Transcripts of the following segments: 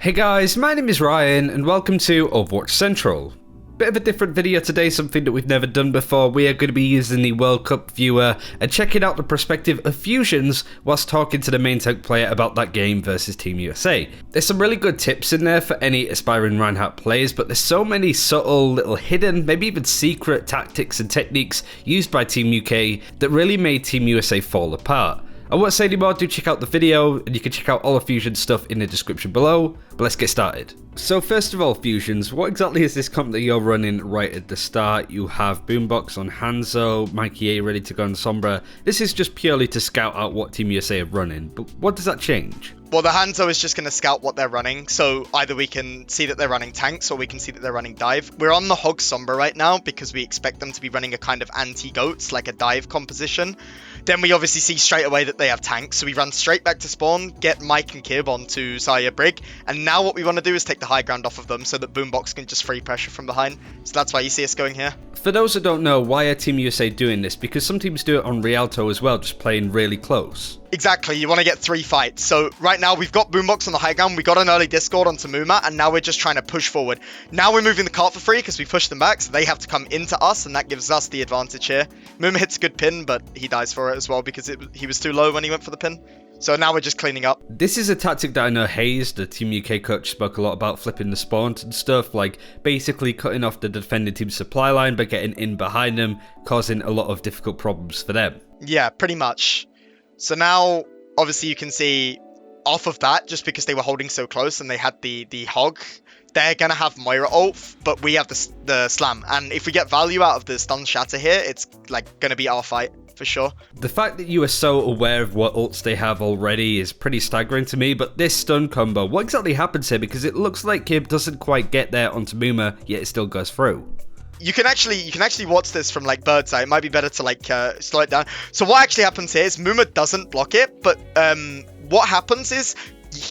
Hey guys, my name is Ryan and welcome to Overwatch Central. Bit of a different video today, something that we've never done before. We are going to be using the World Cup viewer and checking out the perspective of Fusions whilst talking to the main tank player about that game versus Team USA. There's some really good tips in there for any aspiring Reinhardt players, but there's so many subtle, little hidden, maybe even secret tactics and techniques used by Team UK that really made Team USA fall apart. I won't say anymore, do check out the video, and you can check out all of Fusion's stuff in the description below, but let's get started. So first of all, Fusions, what exactly is this comp that you're running right at the start? You have Boombox on Hanzo, Mikey A ready to go on Sombra. This is just purely to scout out what Team USA are running, but what does that change? Well, the Hanzo is just going to scout what they're running, so either we can see that they're running tanks or we can see that they're running dive. We're on the Hog Sombra right now because we expect them to be running a kind of anti-goats, like a dive composition. Then we obviously see straight away that they have tanks, so we run straight back to spawn, get Mike and Kib onto Zarya Brig, and now what we want to do is take the high ground off of them so that Boombox can just free pressure from behind. So that's why you see us going here. For those that don't know, why are Team USA doing this? Because some teams do it on Rialto as well, just playing really close. Exactly, you want to get 3 fights. So right now we've got Boombox on the high ground, we got an early Discord onto Muma, and now we're just trying to push forward. Now we're moving the cart for free because we pushed them back, so they have to come into us, and that gives us the advantage here. Muma hits a good pin, but he dies for it as well because he was too low when he went for the pin. So now we're just cleaning up. This is a tactic that I know Hayes, the Team UK coach, spoke a lot about, flipping the spawns and stuff, like basically cutting off the defending team's supply line by getting in behind them, causing a lot of difficult problems for them. Yeah, pretty much. So now, obviously you can see off of that, just because they were holding so close and they had the hog, they're going to have Moira ult, but we have the slam. And if we get value out of the stun shatter here, it's like going to be our fight. For sure. The fact that you are so aware of what ults they have already is pretty staggering to me, but this stun combo, what exactly happens here? Because it looks like Kib doesn't quite get there onto Muma, yet it still goes through. You can actually watch this from like bird's eye. It might be better to like slow it down. So what actually happens here is Muma doesn't block it, but what happens is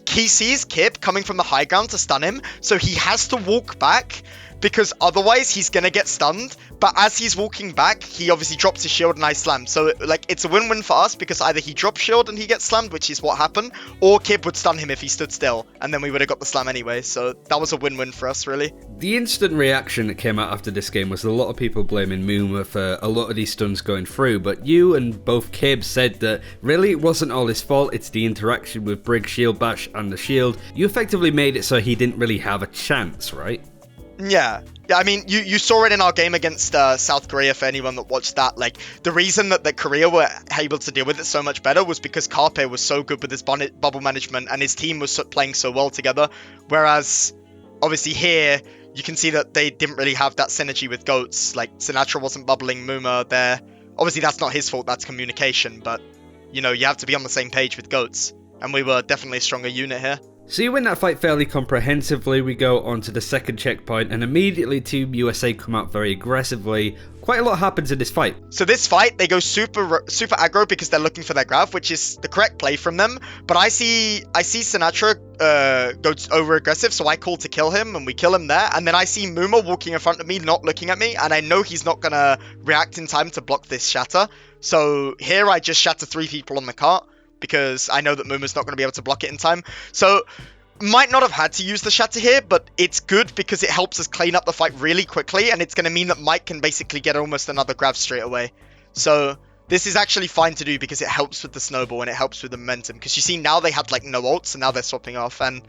he sees Kib coming from the high ground to stun him, so he has to walk back because otherwise he's gonna get stunned. But as he's walking back, he obviously drops his shield and I slam. So like it's a win-win for us because either he drops shield and he gets slammed, which is what happened, or Kib would stun him if he stood still, and then we would have got the slam anyway. So that was a win-win for us, really. The instant reaction that came out after this game was a lot of people blaming Muma for a lot of these stuns going through, but you and both Kib said that really it wasn't all his fault, it's the interaction with Brig, Shield Bash and the shield. You effectively made it so he didn't really have a chance, right? Yeah, I mean, you saw it in our game against South Korea, for anyone that watched that. Like, the reason that Korea were able to deal with it so much better was because Carpe was so good with his bubble management and his team was playing so well together. Whereas, obviously here, you can see that they didn't really have that synergy with GOATs. Like, Sinatra wasn't bubbling Muma there. Obviously, that's not his fault, that's communication. But, you know, you have to be on the same page with GOATs. And we were definitely a stronger unit here. So you win that fight fairly comprehensively. We go on to the second checkpoint and immediately Team USA come out very aggressively. Quite a lot happens in this fight. So this fight, they go super aggro because they're looking for their grab, which is the correct play from them. But I see Sinatra go over aggressive, so I call to kill him and we kill him there. And then I see Muma walking in front of me, not looking at me, and I know he's not gonna react in time to block this shatter. So here I just shatter 3 people on the cart, because I know that Muma's not going to be able to block it in time. So, might not have had to use the shatter here, but it's good because it helps us clean up the fight really quickly, and it's going to mean that Mike can basically get almost another grab straight away. So, this is actually fine to do because it helps with the snowball and it helps with the momentum. Because you see, now they had like no ults, and now they're swapping off, and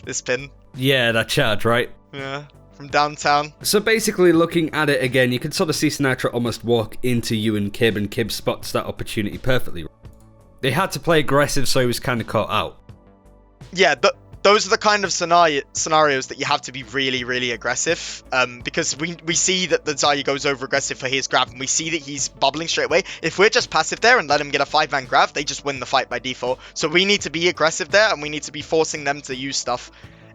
this pin. Yeah, that charge, right? Yeah. From downtown. So basically, looking at it again, you can sort of see Sinatra almost walk into you and Kib spots that opportunity perfectly. They had to play aggressive, so he was kind of caught out. Yeah, those are the kind of scenarios that you have to be really, really aggressive. Because we see that the Zarya goes over aggressive for his grab, and we see that he's bubbling straight away. If we're just passive there and let him get a 5-man grab, they just win the fight by default. So we need to be aggressive there, and we need to be forcing them to use stuff.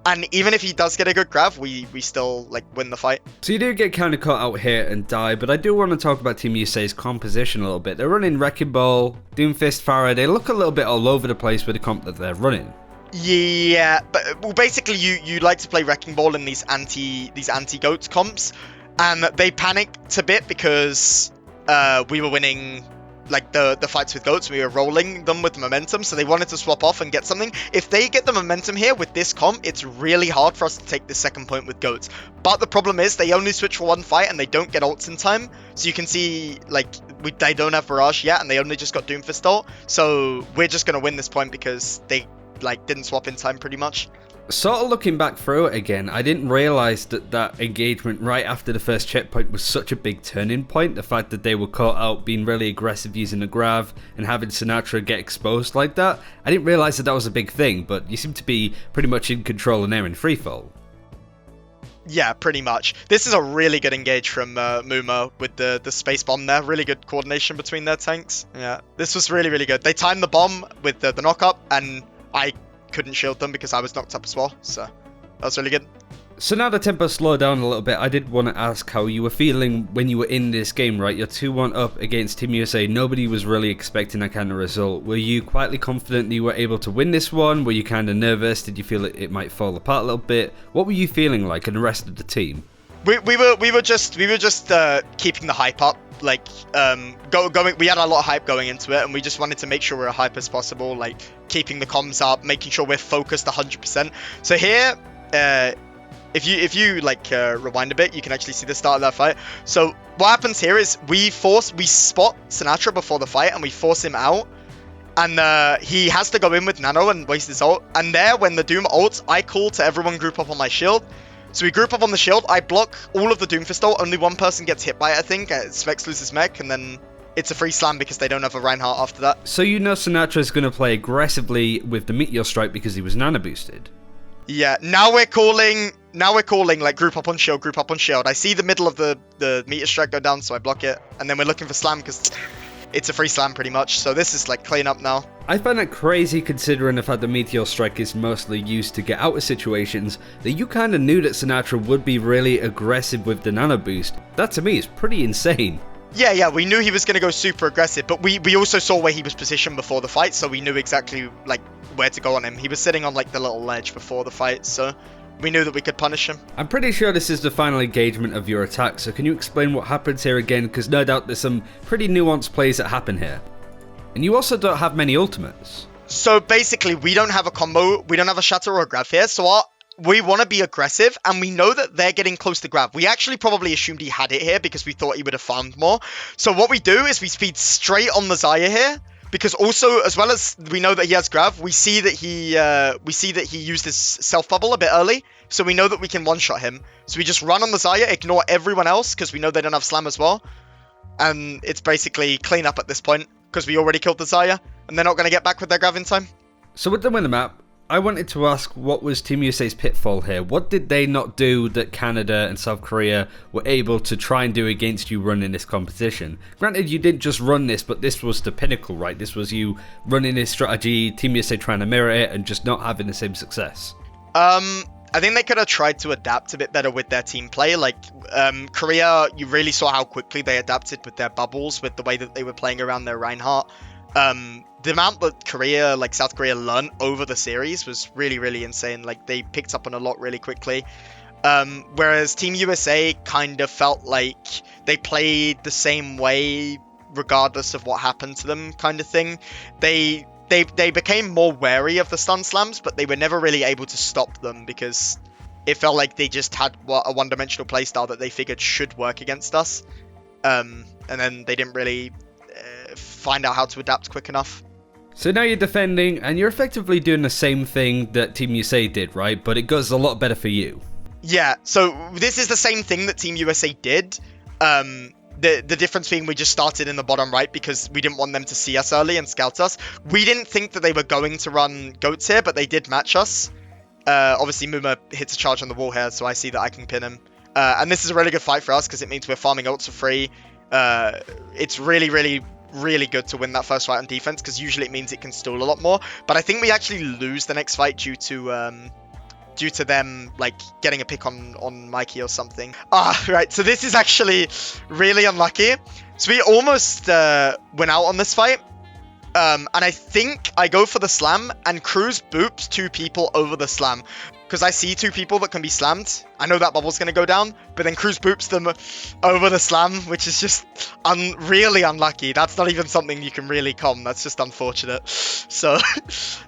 And even if he does get a good grab, we still like win the fight. So you do get kind of caught out here and die, but I do want to talk about Team USA's composition a little bit. They're running Wrecking Ball, Doomfist, Pharah. They look a little bit all over the place with the comp that they're running. Yeah, but well, basically you like to play Wrecking Ball in these anti-goats comps, and they panicked a bit because we were winning like the fights with goats. We were rolling them with momentum, so they wanted to swap off and get something. If they get the momentum here with this comp, it's really hard for us to take the second point with goats. But the problem is they only switch for one fight and they don't get ults in time. So you can see like they don't have Barrage yet and they only just got Doomfist ult. So we're just gonna win this point because they like didn't swap in time pretty much. Sort of looking back through it again, I didn't realise that engagement right after the first checkpoint was such a big turning point. The fact that they were caught out being really aggressive using the grav and having Sinatra get exposed like that. I didn't realise that was a big thing, but you seem to be pretty much in control and they're in freefall. Yeah, pretty much. This is a really good engage from Muma with the space bomb there. Really good coordination between their tanks. Yeah, this was really, really good. They timed the bomb with the knock up and I couldn't shield them because I was knocked up as well, so that was really good. So now the tempo slowed down a little bit, I did want to ask how you were feeling when you were in this game, right? You're 2-1 up against Team USA, nobody was really expecting that kind of result. Were you quietly confident that you were able to win this one? Were you kind of nervous? Did you feel it might fall apart a little bit? What were you feeling like and the rest of the team? We were just keeping the hype up, like going. We had a lot of hype going into it, and we just wanted to make sure we were hype as possible, like keeping the comms up, making sure we're focused 100%. So here, if you like rewind a bit, you can actually see the start of that fight. So what happens here is we spot Sinatra before the fight, and we force him out, and he has to go in with Nano and waste his ult. And there, when the Doom ults, I call to everyone group up on my shield. So we group up on the shield, I block all of the Doomfist ult, only one person gets hit by it, I think. Svex loses mech, and then it's a free slam because they don't have a Reinhardt after that. So you know Sinatra's going to play aggressively with the Meteor Strike because he was nano boosted? Yeah, now we're calling like group up on shield, group up on shield. I see the middle of the Meteor Strike go down, so I block it. And then we're looking for slam because it's a free slam pretty much. So this is like clean up now. I find that crazy considering the fact that Meteor Strike is mostly used to get out of situations, that you kind of knew that Sinatra would be really aggressive with the nano boost. That to me is pretty insane. Yeah, we knew he was going to go super aggressive, but we also saw where he was positioned before the fight, so we knew exactly like where to go on him. He was sitting on like the little ledge before the fight, so we knew that we could punish him. I'm pretty sure this is the final engagement of your attack, so can you explain what happens here again, because no doubt there's some pretty nuanced plays that happen here. And you also don't have many ultimates. So basically, we don't have a combo, we don't have a shatter or a grab here, so we want to be aggressive, and we know that they're getting close to grab. We actually probably assumed he had it here because we thought he would have farmed more. So what we do is we speed straight on the Xayah here, because also, as well as we know that he has grab, we see that he used his self bubble a bit early, so we know that we can one-shot him. So we just run on the Xayah, ignore everyone else, because we know they don't have slam as well. And it's basically clean up at this point, because we already killed the Xayah, and they're not going to get back with their grav in time. So with them in the map, I wanted to ask, what was Team USA's pitfall here? What did they not do that Canada and South Korea were able to try and do against you running this competition? Granted, you didn't just run this, but this was the pinnacle, right? This was you running this strategy, Team USA trying to mirror it, and just not having the same success. I think they could have tried to adapt a bit better with their team play. Like, Korea, you really saw how quickly they adapted with their bubbles, with the way that they were playing around their Reinhardt. The amount that Korea, like South Korea, learned over the series was really, really insane. Like, they picked up on a lot really quickly. Whereas Team USA kind of felt like they played the same way regardless of what happened to them, kind of thing. They became more wary of the stun slams, but they were never really able to stop them because it felt like they just had a one-dimensional playstyle that they figured should work against us. And then they didn't really find out how to adapt quick enough. So now you're defending, and you're effectively doing the same thing that Team USA did, right? But it goes a lot better for you. Yeah, so this is the same thing that Team USA did. The difference being we just started in the bottom right because we didn't want them to see us early and scout us. We didn't think that they were going to run goats here, but they did match us. Obviously, Muma hits a charge on the wall here, so I see that I can pin him. And this is a really good fight for us because it means we're farming ults for free. It's really, really, really good to win that first fight on defense because usually it means it can stall a lot more. But I think we actually lose the next fight due to them like getting a pick on Mikey or something. Right, so this is actually really unlucky. So we almost went out on this fight. And I think I go for the slam and Cruz boops two people over the slam. because I see two people that can be slammed. I know that bubble's going to go down, but then Cruz boops them over the slam, which is just really unlucky. That's not even something you can really com. That's just unfortunate. So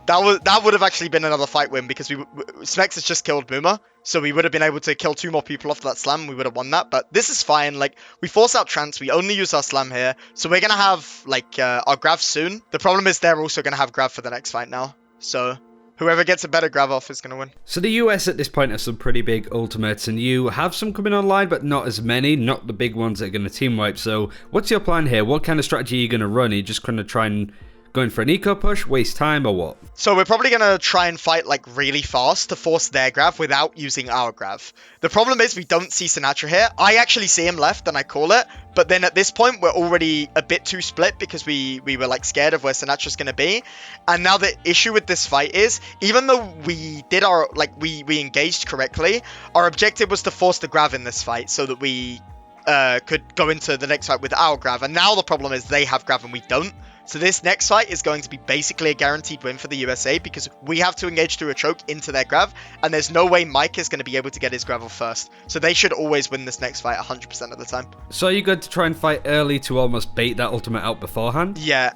that would have actually been another fight win, because Smex has just killed Boomer, so we would have been able to kill 2 more people off that slam. We would have won that, but this is fine. Like, we force out Trance. We only use our slam here, so we're going to have like our grav soon. The problem is they're also going to have grav for the next fight now, so whoever gets a better grab off is going to win. So the US at this point have some pretty big ultimates, and you have some coming online, but not as many, not the big ones that are going to team wipe. So what's your plan here? What kind of strategy are you going to run? Are you just going to try and going for an eco push, waste time, or what? So we're probably going to try and fight like really fast to force their grav without using our grav. The problem is we don't see Sinatra here. I actually see him left and I call it, but then at this point we're already a bit too split because we were like scared of where Sinatra's going to be. And now the issue with this fight is, even though we did our, like we engaged correctly, our objective was to force the grav in this fight so that we could go into the next fight with our grav. And now the problem is they have grav and we don't. So this next fight is going to be basically a guaranteed win for the USA, because we have to engage through a choke into their grav, and there's no way Mike is going to be able to get his gravel first. So they should always win this next fight 100% of the time. So are you going to try and fight early to almost bait that ultimate out beforehand? Yeah.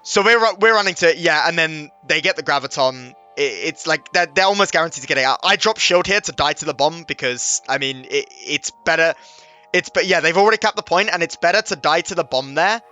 So we're running to, yeah, and then they get the graviton. It's like they're almost guaranteed to get it out. I drop shield here to die to the bomb because, I mean, it's better. But yeah, they've already capped the point, and it's better to die to the bomb there.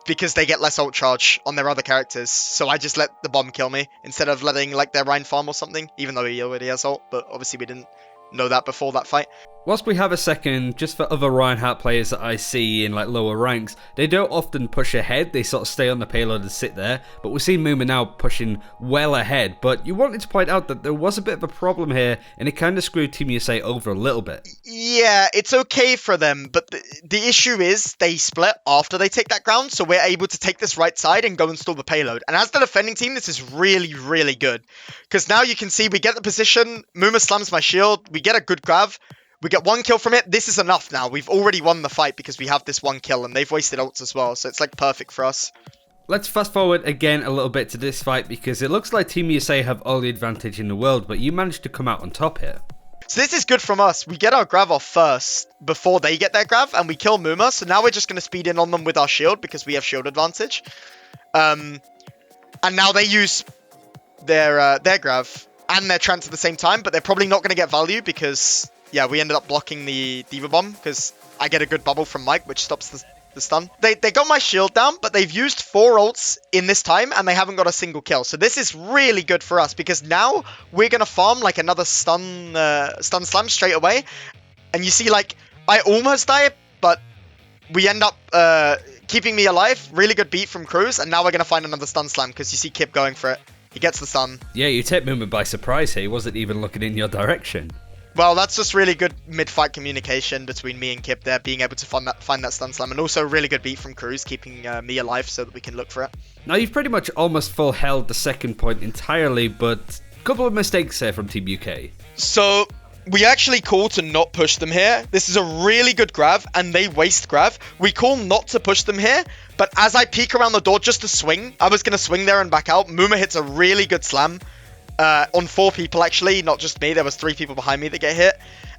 Because they get less ult charge on their other characters. So I just let the bomb kill me instead of letting like their Rhine farm or something, even though he already has ult, but obviously we didn't know that before that fight. Whilst we have a second, just for other Reinhardt players that I see in like lower ranks, they don't often push ahead, they sort of stay on the payload and sit there, but we've seen Muma now pushing well ahead. But you wanted to point out that there was a bit of a problem here, and it kind of screwed Team USA over a little bit. Yeah, it's okay for them, but the issue is they split after they take that ground, so we're able to take this right side and go install the payload. And as the defending team, this is really, really good, because now you can see we get the position, Muma slams my shield, we get a good grab, we get 1 kill from it. This is enough now. We've already won the fight because we have this 1 kill, and they've wasted ults as well, so it's like perfect for us. Let's fast forward again a little bit to this fight, because it looks like Team USA have all the advantage in the world, but you managed to come out on top here. So this is good from us. We get our grav off first before they get their grav, and we kill Muma, so now we're just going to speed in on them with our shield because we have shield advantage. And now they use their grav and their trance at the same time, but they're probably not going to get value because, yeah, we ended up blocking the Diva Bomb because I get a good bubble from Mike, which stops the stun. They got my shield down, but they've used 4 ults in this time, and they haven't got a single kill. So this is really good for us, because now we're going to farm like another stun slam straight away. And you see, like, I almost die, but we end up keeping me alive. Really good beat from Cruz, and now we're going to find another stun slam, because you see Kip going for it. He gets the stun. Yeah, you take Muma by surprise here. He wasn't even looking in your direction. Well, that's just really good mid-fight communication between me and Kip there, being able to find that stun slam, and also a really good beat from Cruz, keeping me alive so that we can look for it. Now, you've pretty much almost full held the second point entirely, but a couple of mistakes here from Team UK. So, we actually call to not push them here. This is a really good grav, and they waste grav. We call not to push them here, but as I peek around the door just to swing, I was going to swing there and back out. Muma hits a really good slam. On 4 people, actually, not just me. There was 3 people behind me that get hit.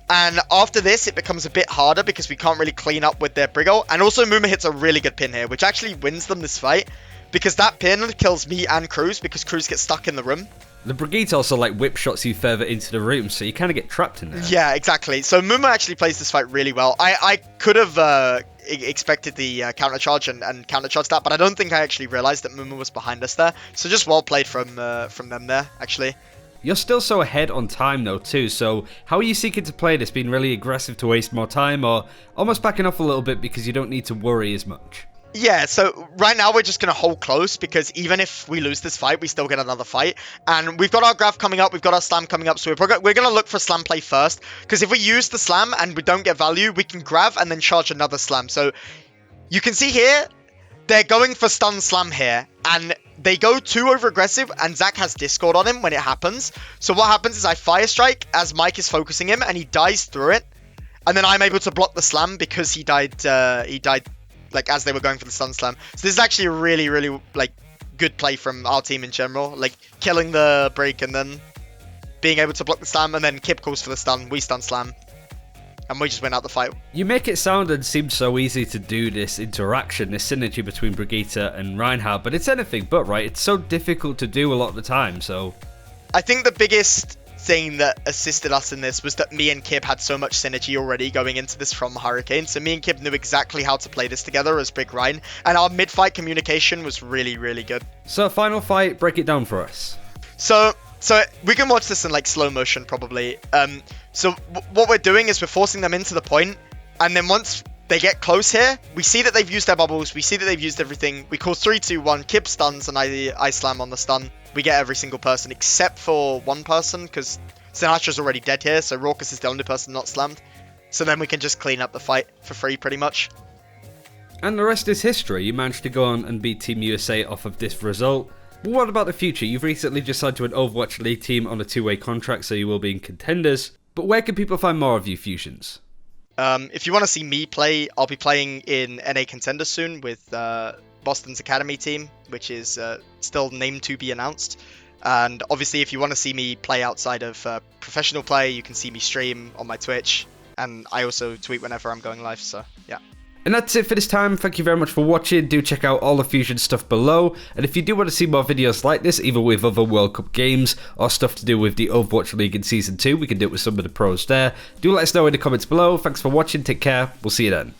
And after this, it becomes a bit harder because we can't really clean up with their Briggle. And also, Muma hits a really good pin here, which actually wins them this fight, because that pin kills me and Cruz, because Cruz gets stuck in the room. The Brigitte also like whip shots you further into the room, so you kind of get trapped in there. Yeah, exactly. So Muma actually plays this fight really well. I could have expected the counter charge and counter charge that, but I don't think I actually realized that Muma was behind us there. So just well played from them there, actually. You're still so ahead on time though too, so how are you seeking to play this? Being really aggressive to waste more time, or almost backing off a little bit because you don't need to worry as much? Yeah, so right now we're just going to hold close, because even if we lose this fight, we still get another fight. And we've got our grav coming up, we've got our slam coming up, so we're going to look for slam play first. Because if we use the slam and we don't get value, we can grav and then charge another slam. So you can see here, they're going for stun slam here. And they go too over aggressive, and Zach has Discord on him when it happens. So what happens is I fire strike as Mike is focusing him, and he dies through it. And then I'm able to block the slam because he died like as they were going for the stun slam. So this is actually a really, really like good play from our team in general, like killing the break and then being able to block the slam, and then Kip calls for the stun, we stun slam, and we just win out the fight. You make it sound and seem so easy to do this interaction, this synergy between Brigitte and Reinhardt, but it's anything but, right? It's so difficult to do a lot of the time, so... I think the biggest thing that assisted us in this was that me and Kip had so much synergy already going into this from Hurricane, so me and Kip knew exactly how to play this together as Big Ryan, and our mid-fight communication was really, really good. So final fight, break it down for us. So we can watch this in like slow motion probably. So what we're doing is we're forcing them into the point, and then once they get close here, we see that they've used their bubbles, we see that they've used everything, we call 3, 2, 1, Kip stuns, and I slam on the stun. We get every single person except for one person, because Sinatra's already dead here, so Raucus is the only person not slammed. So then we can just clean up the fight for free, pretty much. And the rest is history. You managed to go on and beat Team USA off of this result. But what about the future? You've recently just signed to an Overwatch League team on a 2-way contract, so you will be in contenders. But where can people find more of you, Fusions? If you want to see me play, I'll be playing in NA Contenders soon with Boston's Academy team, which is still named to be announced. And obviously, if you want to see me play outside of professional play, you can see me stream on my Twitch. And I also tweet whenever I'm going live, so yeah. And that's it for this time. Thank you very much for watching. Do check out all the Fusion stuff below. And if you do want to see more videos like this, either with other World Cup games or stuff to do with the Overwatch League in Season 2, we can do it with some of the pros there. Do let us know in the comments below. Thanks for watching. Take care. We'll see you then.